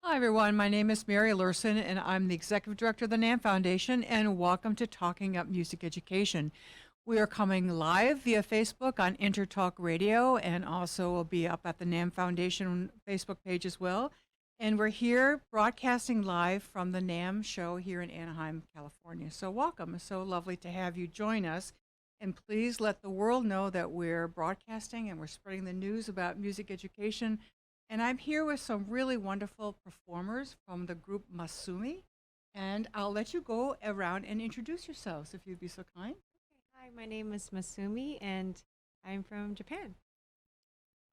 Hi, everyone. My name is Mary Lurson, and I'm the Executive Director of the NAMM Foundation, and welcome to Talking Up Music Education. We are coming live via Facebook on EnterTalk Radio, and also will be up at the NAMM Foundation Facebook page as well. And we're here broadcasting live from the NAMM show here in Anaheim, California. So welcome. It's so lovely to have you join us. And please let the world know that we're broadcasting and we're spreading the news about music education. And I'm here with some really wonderful performers from the group Masumi. And I'll let you go around and introduce yourselves if you'd be so kind. Hi, my name is Masumi, and I'm from Japan.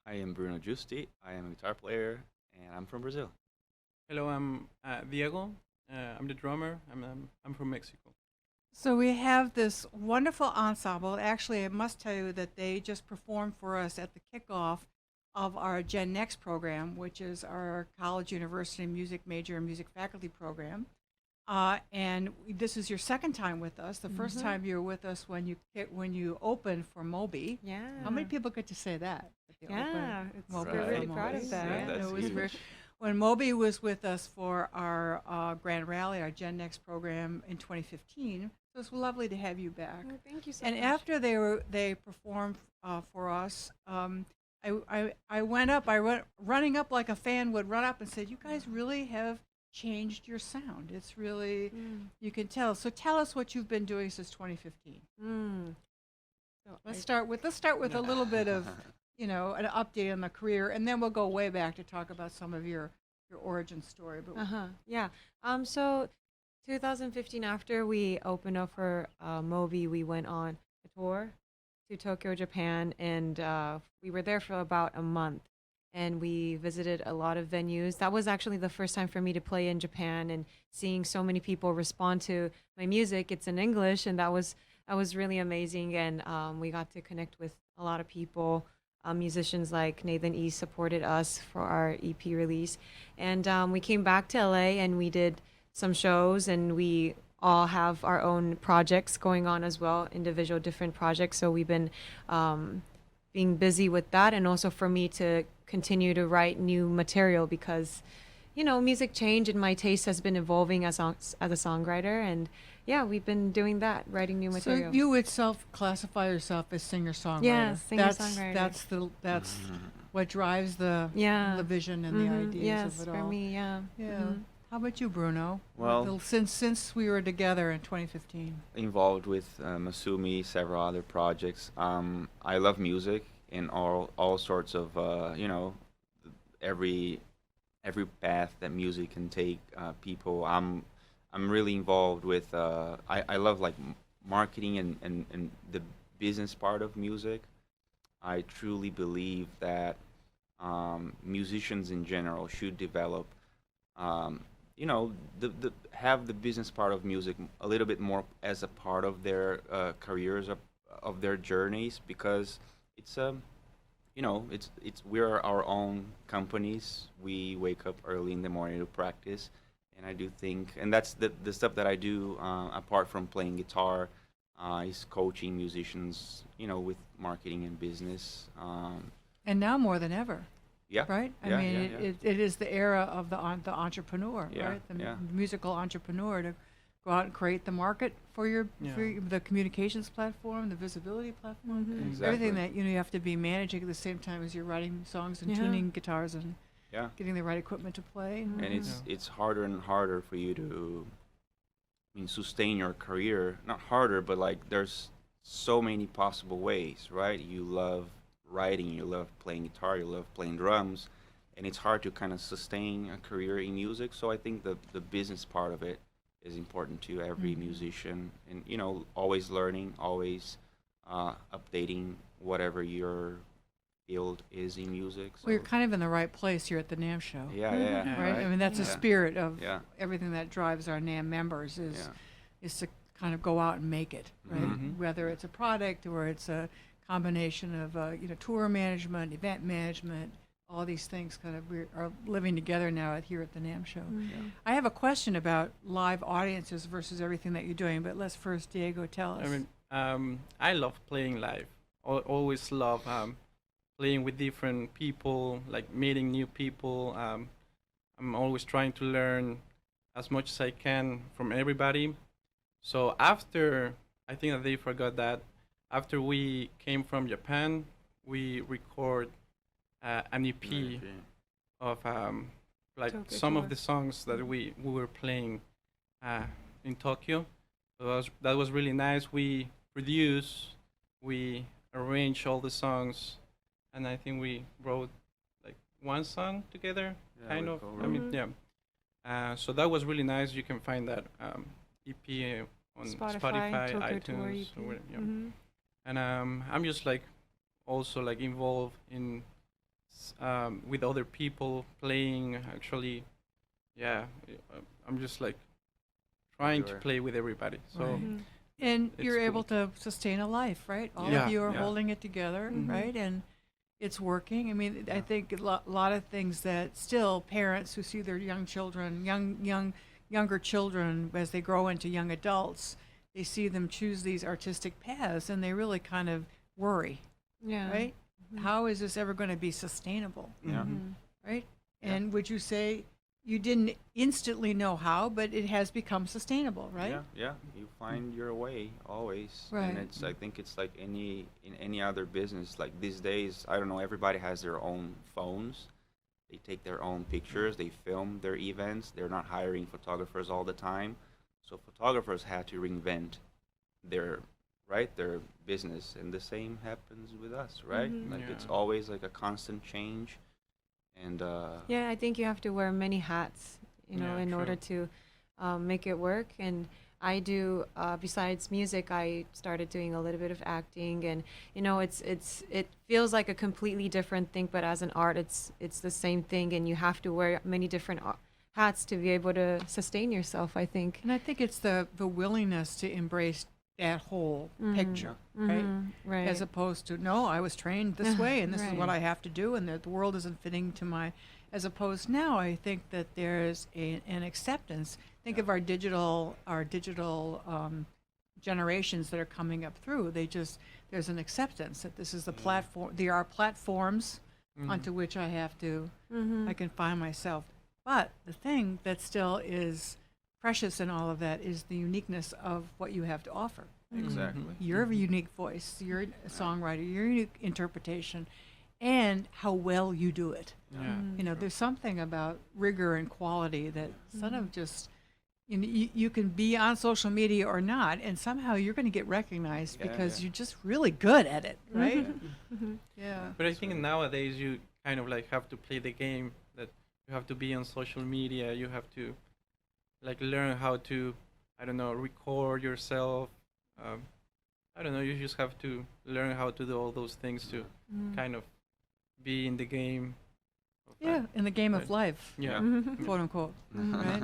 I am Bruno Giusti. I am a guitar player, and I'm from Brazil. Hello, I'm Diego. I'm the drummer. I'm from Mexico. So we have this wonderful ensemble. Actually, I must tell you that they just performed for us at the kickoff of our Gen Next program, which is our college, university, music major and music faculty program. And this is your second time with us. The first time you were with us when you opened for Moby. Yeah. How many people get to say that? Yeah, Moby we're really for proud Moby? of that. Yeah, that's it was huge. when Moby was with us for our Grand Rally, our Gen Next program in 2015. So it's lovely to have you back. Oh, thank you so And much. after they performed for us, I went up. I went running up like a fan would run up and said, "You guys really have changed your sound. It's really you can tell." So tell us what you've been doing since 2015. So Let's start with a little bit of an update on the career, and then we'll go way back to talk about some of your origin story. But Yeah. So 2015, after we opened up for Moby, we went on a tour to Tokyo, Japan, and we were there for about a month. And we visited a lot of venues. That was actually the first time for me to play in Japan, and seeing so many people respond to my music. It's in English, and that was really amazing. And we got to connect with a lot of people. Musicians like Nathan E supported us for our EP release, and we came back to LA and we did some shows, and we all have our own projects going on as well, individual different projects. So we've been being busy with that, and also for me to continue to write new material because, music change and my taste has been evolving as a songwriter, and yeah, we've been doing that, writing new material. so you would classify yourself as singer-songwriter. Yeah, singer-songwriter. That's what drives the vision and the ideas Yes, of it for all. me, yeah. Yeah. How about you, Bruno? Well- since we were together in 2015. Involved with Masumi, several other projects. I love music in all sorts of every path that music can take people. I'm really involved with. I love like marketing and the business part of music. I truly believe that musicians in general should develop the have the business part of music a little bit more as a part of their careers of their journeys, because it's it's we're our own companies. We wake up early in the morning to practice, and I do think, and that's the stuff that I do apart from playing guitar, is coaching musicians, with marketing and business. And now more than ever. Yeah. Right? I Yeah, mean, yeah, yeah. it is the era of the entrepreneur, Yeah, right? The yeah. musical entrepreneur to go out and create the market for the communications platform, the visibility platform, Exactly. everything that you have to be managing at the same time as you're writing songs and Yeah. tuning guitars and Yeah. getting the right equipment to play. And it's harder and harder for you to, sustain your career. Not harder, but like there's so many possible ways, right? You love writing, you love playing guitar, you love playing drums, and it's hard to kind of sustain a career in music. So I think the business part of it is important to every musician, and always learning, always updating whatever your field is in music. So Well, you're kind of in the right place here at the NAMM show. yeah, Right? I mean, that's the Yeah. spirit of Yeah. everything that drives our NAMM members Yeah. is to kind of go out and make it, right? Mhm. Whether it's a product or it's a combination of tour management, event management, all these things kind of we are living together now here at the NAMM show. I have a question about live audiences versus everything that you're doing, but let's first, Diego, tell us. I mean, I love playing live. Always love playing with different people, like meeting new people. I'm always trying to learn as much as I can from everybody. So after, I think that they forgot that, after we came from Japan, we record an EP of like Tokyo some of tour. the songs that we were playing uh, in Tokyo. So that was really nice. We produced, we arranged all the songs, and I think we wrote like one song together, Yeah, kind we of. I co-wrote. mean, yeah. So that was really nice. You can find that EP on Spotify, Tokyo iTunes, Tour EP. or whatever, yeah. Mm-hmm. And I'm just like also like involved in with other people playing. Actually, yeah, I'm just like trying to Everywhere. play with everybody. So Right. Mm-hmm. And It's you're able cool. to sustain a life, right? All Yeah, of you are yeah. holding it together, Mhm. right? And it's working. I mean, I Yeah. think lot of things that still parents who see their young children, younger children as they grow into young adults, they see them choose these artistic paths and they really kind of worry, Yeah. right? Mhm. How is this ever going to be sustainable, Yeah. Mhm. right? Yeah. And would you say you didn't instantly know how, but it has become sustainable, right? Yeah, yeah. You find your way always. Right. And it's I think it's like any other business. Like these days, I don't know, everybody has their own phones. They take their own pictures, they film their events. They're not hiring photographers all the time. So photographers had to reinvent their their business, and the same happens with us, right? Mhm. Like it's Yeah. always like a constant change. And Yeah, I think you have to wear many hats, Yeah, in order true. to make it work. And I do, besides music, I started doing a little bit of acting, and it feels like a completely different thing, but as an art, it's the same thing, and you have to wear many different hats to be able to sustain yourself, I think. And I think it's the willingness to embrace that whole Mhm. picture, right? Right. As opposed to, no, I was trained this way and this is what Right. I have to do and that the world isn't fitting to my, as opposed now, I think that there's an acceptance. Think Yeah. of our digital generations that are coming up through. There's an acceptance that this is the Yeah. platform, there are platforms Mhm. onto which I have to, Mm-hmm. I can find myself. But the thing that still is precious in all of that is the uniqueness of what you have to offer. exactly. Your unique voice, your songwriter, your unique interpretation, and how well you do it. Yeah. You know, there's something about rigor and quality that sort of just, you can be on social media or not, and somehow you're going to get recognized Yeah, because yeah. you're just really good at it, right? Mm-hmm. Yeah. But I think nowadays you kind of like have to play the game that you have to be on social media. You have to like learn how to, I don't know, record yourself. I don't know. You just have to learn how to do all those things to kind of be in the game. Of Yeah, in the game of Right. life, Yeah. quote unquote. Right?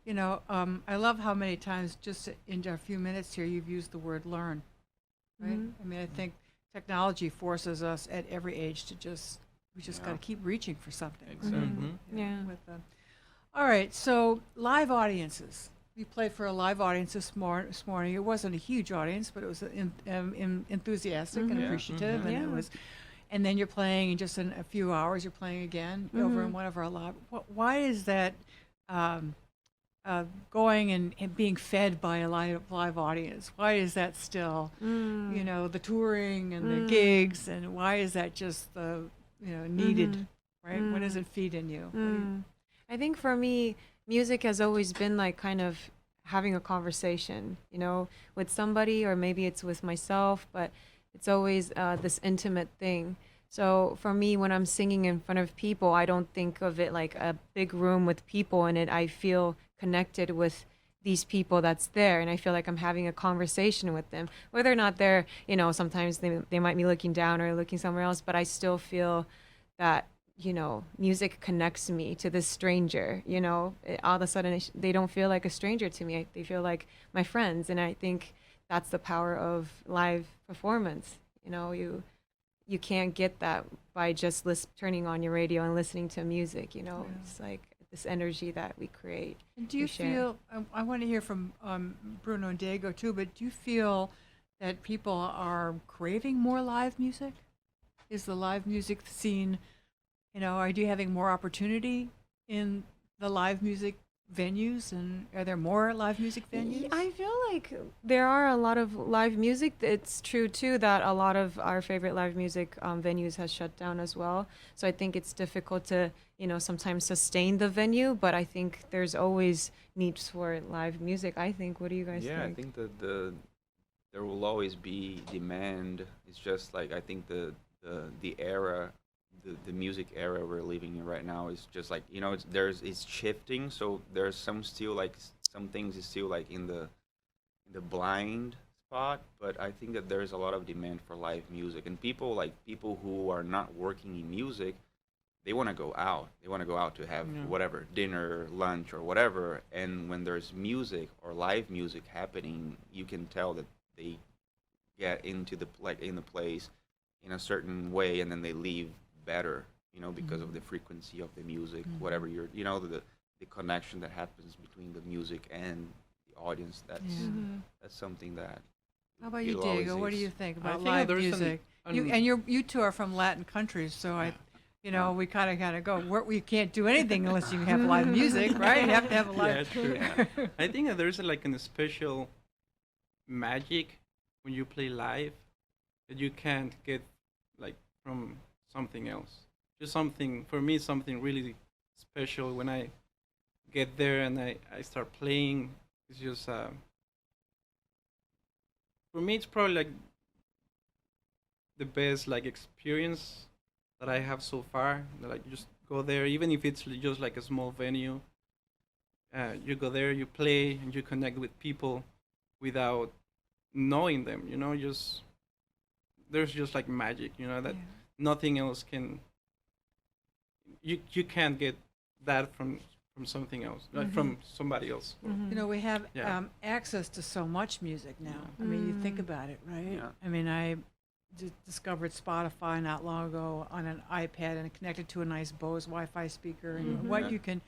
You know, I love how many times just in a few minutes here you've used the word learn. Right? Mhm. I mean, I think technology forces us at every age to we just Yeah. got to keep reaching for something. right? Exactly. Mhm. Yeah. With all right, so live audiences. We played for a live audience this morning. It wasn't a huge audience, but it was enthusiastic and Mhm. Yeah. appreciative, Mhm. and it Yeah. was. And then you're playing in just in a few hours. You're playing again over in Mhm. one of our live. Why is that? Going and being fed by a live audience. Why is that still? Mm. You know, the touring and the Mm. gigs, and why is that just the needed? Mhm. Right? What does it feed in you? What do you- Mm. I think for me, music has always been like kind of having a conversation, with somebody, or maybe it's with myself, but it's always this intimate thing. So for me, when I'm singing in front of people, I don't think of it like a big room with people in it. I feel connected with these people that's there, and I feel like I'm having a conversation with them. Whether or not they're, sometimes they might be looking down or looking somewhere else, but I still feel that music connects me to this stranger. All of a sudden they don't feel like a stranger to me. They feel like my friends, and I think that's the power of live performance. You can't get that by just turning on your radio and listening to music. It's like this energy that we create. And do you share. feel? I want to hear from Bruno and Diego too. But do you feel that people are craving more live music? Is the live music scene? Are you having more opportunity in the live music venues, and are there more live music venues? I feel like there are a lot of live music. It's true too that a lot of our favorite live music venues has shut down as well. So I think it's difficult to, sometimes sustain the venue, but I think there's always needs for live music. I think. What do you guys Yeah, I think? think that there will always be demand. It's just like I think the era, the music era we're living in right now is just like it's shifting. So there's some still like some things is still like in the blind spot, but I think that there's a lot of demand for live music, and people who are not working in music, they want to go out. They want to go out to have Yeah. whatever, dinner, lunch, or whatever. And when there's music or live music happening, you can tell that they get into in the place in a certain way, and then they leave better, because of the frequency of the music, whatever the connection that happens between the music and the audience. That's something that How about you, it'll always Diego? What do you exist. think I about think live there's music? You two are from Latin countries, so we kind of go. We can't do anything unless you have live music, right? You have to have a live. true. I think that there's like a special magic when you play live that you can't get like from something else. Just something for me, something really special when I get there and I start playing. It's just for me, it's probably like the best like experience that I have so far. Like just go there, even if it's just like a small venue. You go there, you play, and you connect with people without knowing them. Just there's just like magic. That nothing else can. You can't get that from something else, like from somebody else. We have Yeah. access to so much music now. I mean, you think about it, right? Yeah. I mean, I discovered Spotify not long ago on an iPad and connected to a nice Bose Wi-Fi speaker, and what you can,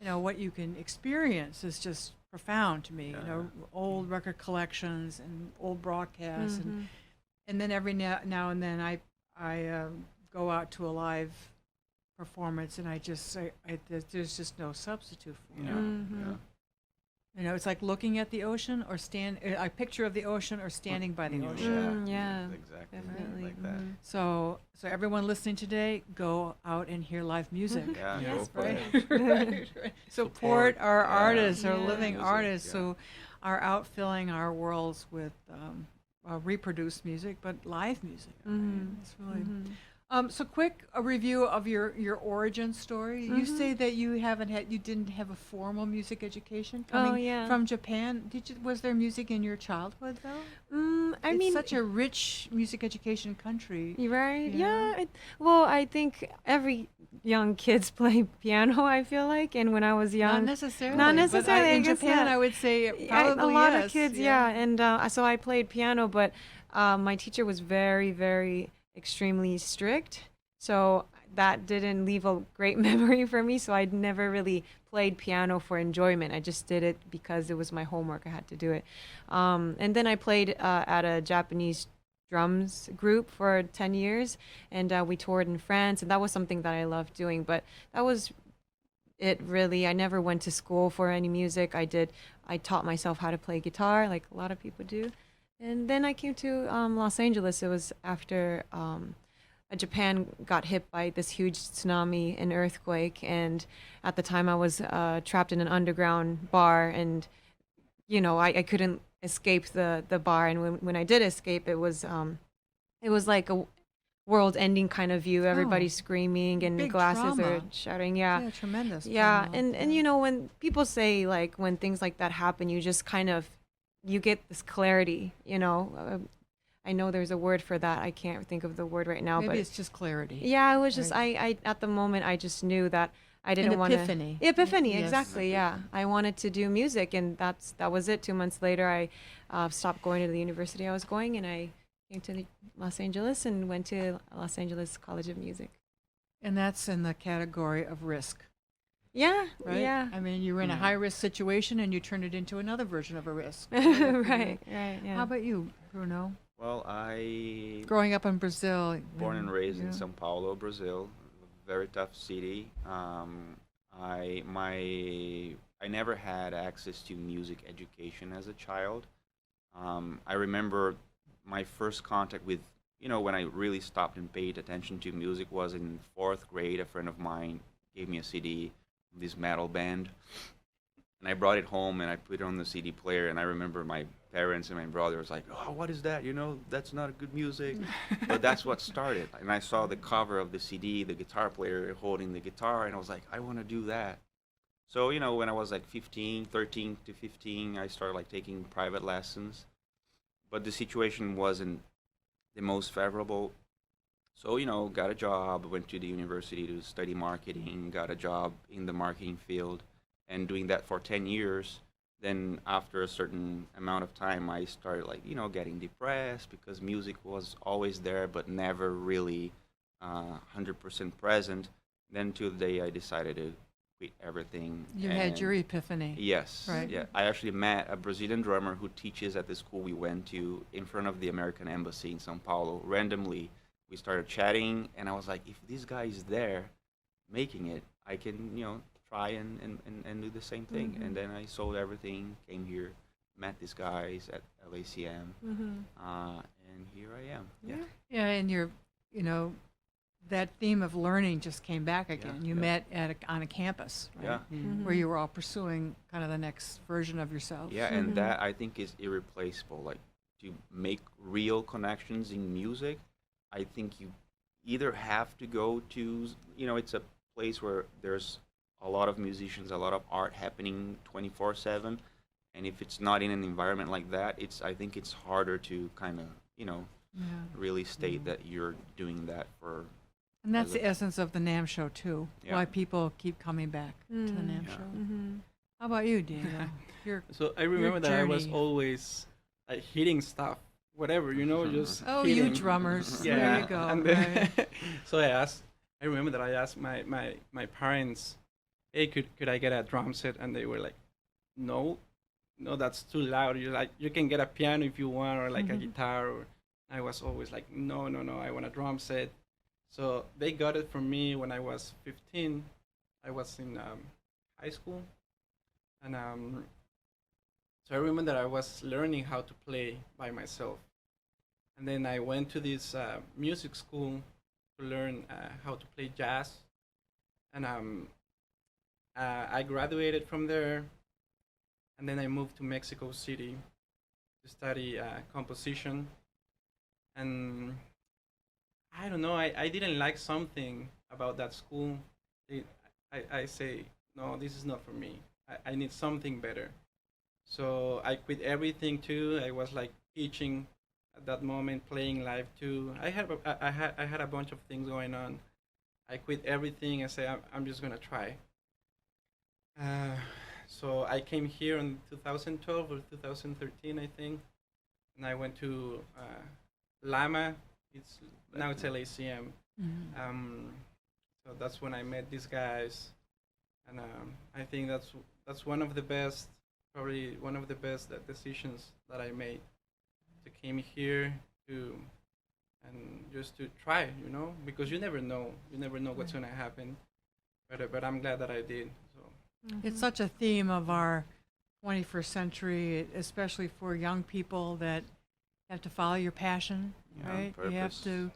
what you can experience is just profound to me. Old record collections and old broadcasts, and then every now and then I go out to a live performance, and there's just no substitute for it. It's like looking at the ocean or a picture of the ocean or standing by the ocean. Yeah, Exactly. definitely. Like that. So everyone listening today, go out and hear live music. Yeah, Yes, go for Right? it. Right. Support our artists, our Yeah. living Music, artists yeah. who are out filling our worlds with reproduced music, but live music. Right? It's really. So quick a review of your origin story. You say that you didn't have a formal music education coming yeah. from Japan. Was there music in your childhood though? I It's mean, such a rich music education country. you're right. Yeah. Yeah. Well, I think every young kids play piano. I feel like, and when I was young, Not necessarily. Not but necessarily, I in guess Japan, not. I would say probably a lot yes. of kids, yeah. And so I played piano, but my teacher was very, very extremely strict. So that didn't leave a great memory for me. So I'd never really played piano for enjoyment. I just did it because it was my homework. I had to do it. And then I played at a Japanese drums group for 10 years, and we toured in France, and that was something that I loved doing. But that was it really. I never went to school for any music. I taught myself how to play guitar, like a lot of people do. And then I came to Los Angeles. It was after Japan got hit by this huge tsunami and earthquake, and at the time I was trapped in an underground bar, and I couldn't escape the bar. And when I did escape, it was like a world-ending kind of view. Everybody's screaming and Big glasses are trauma. shattering. Yeah. Yeah, tremendous. Yeah, trauma. and when people say like when things like that happen, you just kind of you get this clarity. I know there's a word for that. I can't think of the word right now, Maybe but it's just clarity. yeah, it was just Right. I at the moment I just knew that I didn't want to. epiphany. Epiphany, Yes. exactly. Yeah, I wanted to do music, and that was it. 2 months later, I stopped going to the university I was going, and I came to Los Angeles and went to Los Angeles College of Music. And that's in the category of risk, Yeah, right? yeah. I mean, you were in a high-risk situation and you turned it into another version of a risk. Right, yeah. How about you, Bruno? Well, I Growing up in Brazil. born and raised in yeah. São Paulo, Brazil, a very tough city. I never had access to music education as a child. I remember my first contact with, when I really stopped and paid attention to music was in fourth grade. A friend of mine gave me a CD, this metal band, and I brought it home and I put it on the CD player. And I remember my parents and my brother was like, "Oh, what is that? That's not good music." But that's what started. And I saw the cover of the CD, the guitar player holding the guitar, and I was like, I want to do that. So, when I was like 15, 13 to 15, I started like taking private lessons. But the situation wasn't the most favorable. So, got a job, went to the university to study marketing, got a job in the marketing field, and doing that for 10 years. Then, after a certain amount of time, I started, like, getting depressed because music was always there, but never really 100% present. Then, to the day I decided to quit everything. You had your epiphany. Yes. Right. Yeah. I actually met a Brazilian drummer who teaches at the school we went to in front of the American Embassy in Sao Paulo. Randomly, we started chatting, and I was like, if this guy is there making it, I can, try and do the same thing. Mm-hmm. And then I sold everything, came here, met these guys at LACM, Mm-hmm. and here I am. Yeah. Yeah, and that theme of learning just came back again. You yeah. met on a campus, right? Yeah. Mm-hmm. Where you were all pursuing kind of the next version of yourself. Yeah, Mhm. and that I think is irreplaceable. Like, to make real connections in music, I think you either have to go to, it's a place where there's a lot of musicians, a lot of art happening 24/7, and if it's not in an environment like that, I think it's harder to kind of, Yeah. really state that you're doing that for. And that's As the essence of the NAMM show, too. Yeah. Why people keep coming back to the NAMM Yeah. show. Mm-hmm. How about you, Diego? Your So I remember that I was journey. always like hitting stuff, whatever, just Oh, you hitting. drummers. Yeah. There you go. And then, Right. so I remember that I asked my parents, hey, could I get a drum set? And they were like, no, that's too loud. You can get a piano if you want, or like a Mhm. guitar. Or I was always like, no, I want a drum set. So they got it for me when I was 15. I was in high school, and so I remember that I was learning how to play by myself. And then I went to this music school to learn how to play jazz. And I graduated from there. And then I moved to Mexico City to study composition. And I don't know, I didn't like something about that school. I say, no, this is not for me. I need something better. So I quit everything too. I was like teaching at that moment, playing live too. I had a bunch of things going on. I quit everything and say I'm just gonna try. So I came here in 2012 or 2013, I think, and I went to Lama. Now it's LACM. Mhm. So that's when I met these guys, and I think that's one of the best, probably one of the best decisions that I made. To came here and just to try, because you never know what's gonna happen. But I'm glad that I did. So It's such a theme of our 21st century, especially for young people that have to follow your passion, Yeah, right? You have purpose. to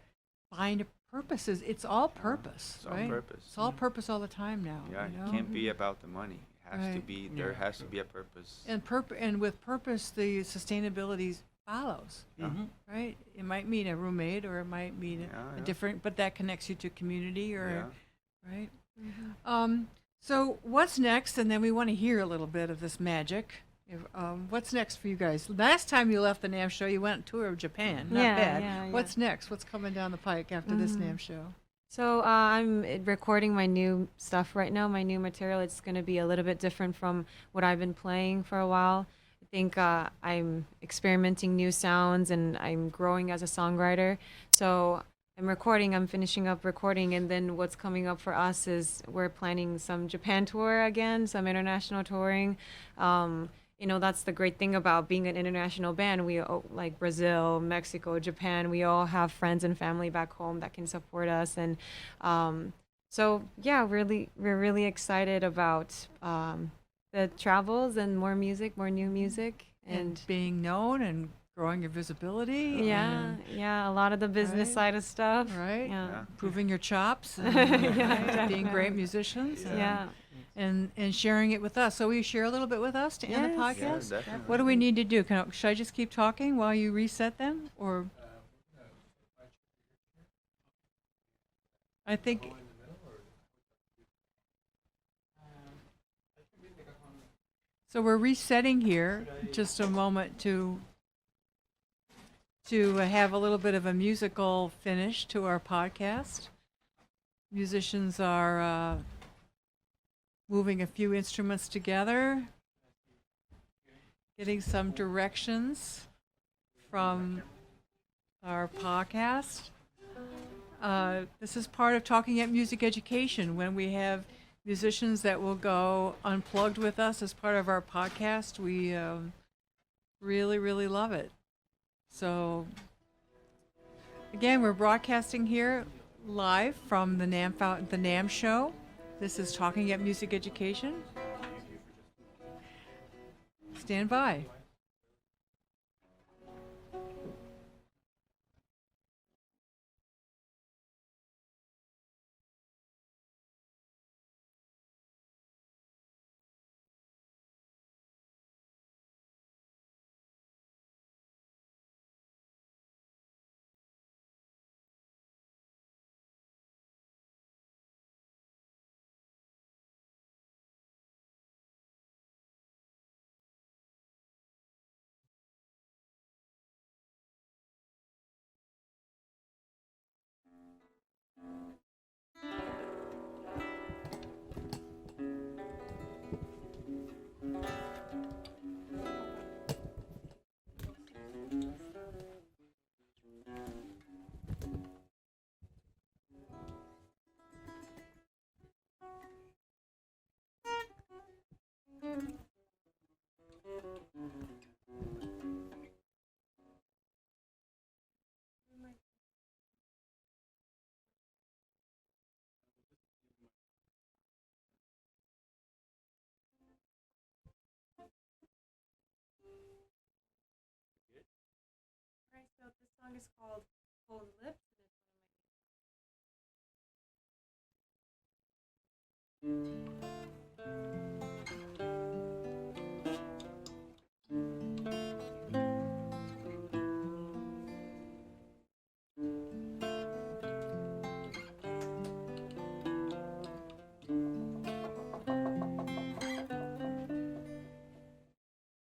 find a purpose. It's all purpose, It's all right? purpose. It's all purpose all the time now. Yeah, you it know? can't be about the money. It has to Right. be. Yeah. There has to be a purpose. And with purpose, the sustainability follows, Mhm. right? It might mean a roommate, or it might mean Yeah, a yeah. different, but that connects you to community, or Yeah. right? Mm-hmm. So what's next? And then we want to hear a little bit of this magic. What's next for you guys? Last time you left the NAMM show, you went on tour of Japan. Not Yeah, bad. yeah, What's next? What's coming down the pike after this Mhm. NAMM show? So I'm recording my new stuff right now, my new material. It's going to be a little bit different from what I've been playing for a while. I think I'm experimenting new sounds, and I'm growing as a songwriter. So I'm finishing up recording, and then what's coming up for us is we're planning some Japan tour again, some international touring. That's the great thing about being an international band. Like Brazil, Mexico, Japan, we all have friends and family back home that can support us. And So yeah, we're really excited about the travels and more music, more new music, and being known and growing your visibility. yeah, yeah, a lot of the business Right. side of stuff. Right. Yeah. Yeah. Proving your chops and Yeah, right, being great definitely. musicians Yeah. and sharing it with us. So will you share a little bit with us to end the Yes. Yeah, podcast? definitely. What do we need to do? Should I just keep talking while you reset then? Or I think so we're resetting here. Just a moment to have a little bit of a musical finish to our podcast. Musicians are moving a few instruments together, getting some directions from our podcast. This is part of Talking at Music Education when we have musicians that will go unplugged with us as part of our podcast. We really, really love it. So, again, we're broadcasting here live from the NAMM show. This is Talking at Music Education. Stand by. Right, so this song is called Cold Lips.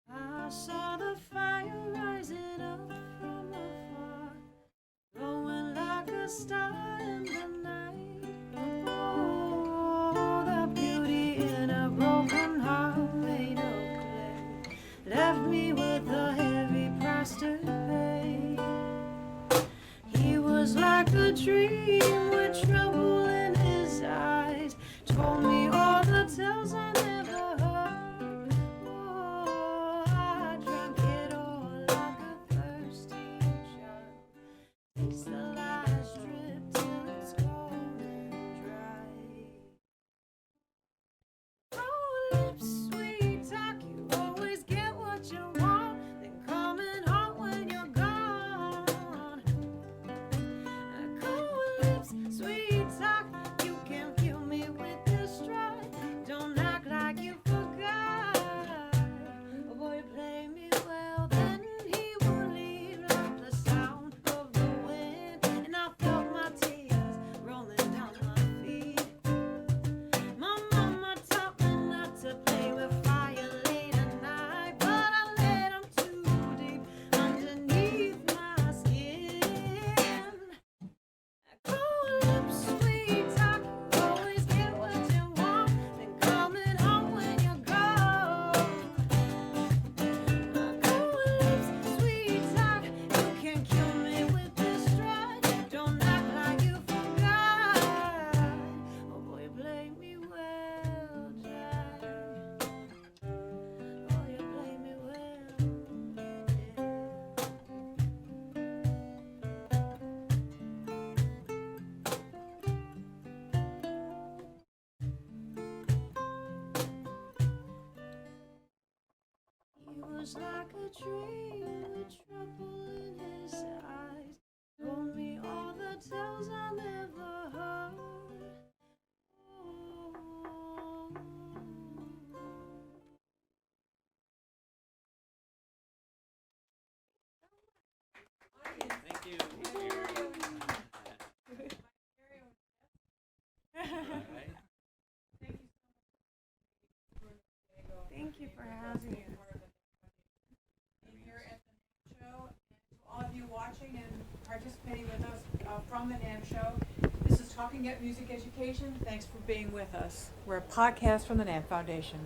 I saw the fire rising up from afar, glowing like a star in the night. Oh, the beauty in a broken heart made of clay left me with a heavy price to pay. He was like a dream with trouble in his eyes, told me all the tales I never heard. Oh, I drank it all like a thirsty child. Taste the last drip much like a dream with trouble in his eyes. Told me all the tales I never heard. Thank you. Thank you for having us. Here at the NAMM show, and to all of you watching and participating with us from the NAMM show, this is Talking Up Music Education. Thanks for being with us. We're a podcast from the NAMM Foundation.